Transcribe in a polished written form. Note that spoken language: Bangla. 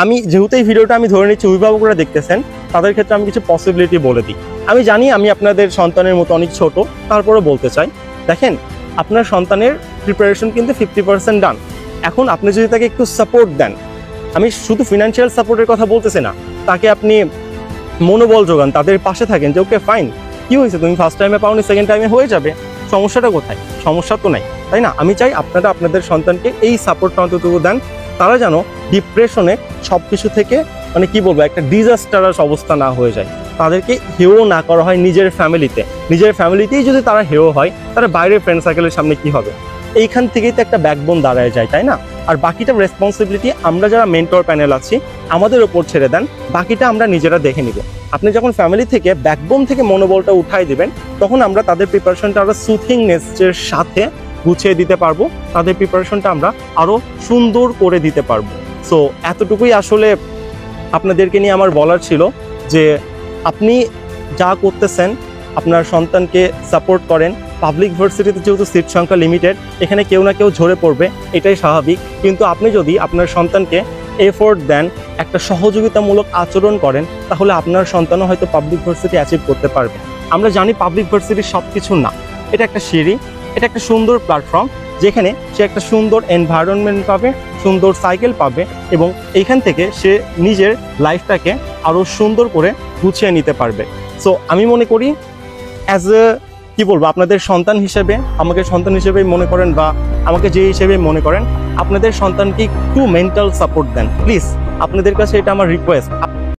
আমি যেহেতু এই ভিডিওটা আমি ধরে নিচ্ছি অভিভাবকরা দেখতেছেন, তাদের ক্ষেত্রে আমি কিছু পসিবিলিটি বলে দিই। আমি জানি আমি আপনাদের সন্তানের মতো অনেক ছোট, তারপরেও বলতে চাই, দেখেন আপনার সন্তানের প্রিপারেশন কিন্তু 50% ডান। এখন আপনি যদি তাকে একটু সাপোর্ট দেন, আমি শুধু ফিনান্সিয়াল সাপোর্টের কথা বলতেছি না, তাকে আপনি মনোবল যোগান, তাদের পাশে থাকেন যে ওকে ফাইন, কি হয়েছে, তুমি ফার্স্ট টাইমে পাওনি, সেকেন্ড টাইমে হয়ে যাবে, সমস্যাটা কোথায়? সমস্যা তো নাই, তাই না? আমি চাই আপনারা আপনাদের সন্তানকে এই সাপোর্টটা অন্ততটুকু দেন, তারা যেন ডিপ্রেশনে সব কিছু থেকে মানে কি বলবো একটা ডিজাস্টারাস অবস্থা না হয়ে যায়, তাদেরকে হেও না করা হয় নিজের ফ্যামিলিতেই যদি তারা হেও হয়, তারা বাইরের ফ্রেন্ড সার্কেলের সামনে কি হবে? এইখান থেকেই তো একটা ব্যাকবোন দাঁড়ায় যায়, তাই না? আর বাকিটা রেসপন্সিবিলিটি আমরা যারা মেন্টর প্যানেল আছি আমাদের ওপর ছেড়ে দেন, বাকিটা আমরা নিজেরা দেখে নিব। আপনি যখন ফ্যামিলি থেকে ব্যাকবোন থেকে মনোবলটা উঠাই দিবেন, তখন আমরা তাদের প্রিপারেশনটা আরো সুথিংনেসের সাথে গুছিয়ে দিতে পারবো, তাদের প্রিপারেশনটা আমরা আরো সুন্দর করে দিতে পারবো। সো এতটুকুই আসলে আপনাদেরকে নিয়ে আমার বলার ছিল যে আপনি যা করতেছেন আপনার সন্তানকে সাপোর্ট করেন। পাবলিক ভার্সিটিতে যেহেতু সিট সংখ্যা লিমিটেড, এখানে কেউ না কেউ ঝরে পড়বে, এটাই স্বাভাবিক। কিন্তু আপনি যদি আপনার সন্তানকে এফোর্ট দেন, একটা সহযোগিতামূলক আচরণ করেন, তাহলে আপনার সন্তানও হয়তো পাবলিক ভার্সিটি অ্যাচিভ করতে পারবে। আমরা জানি পাবলিক ভার্সিটি সব কিছু না, এটা একটা সিঁড়ি, এটা একটা সুন্দর প্ল্যাটফর্ম যেখানে সে একটা সুন্দর এনভায়রনমেন্ট পাবে, সুন্দর সাইকেল পাবে, এবং এইখান থেকে সে নিজের লাইফটাকে আরও সুন্দর করে গুছিয়ে নিতে পারবে। সো আমি মনে করি অ্যাজ এ কি বলবো, আপনাদের সন্তান হিসেবে, আমাকে সন্তান হিসেবে মনে করেন বা আমাকে যে হিসেবে মনে করেন, আপনাদের সন্তানকে একটু মেন্টাল সাপোর্ট দেন প্লিজ। আপনাদের কাছে এটা আমার রিকোয়েস্ট।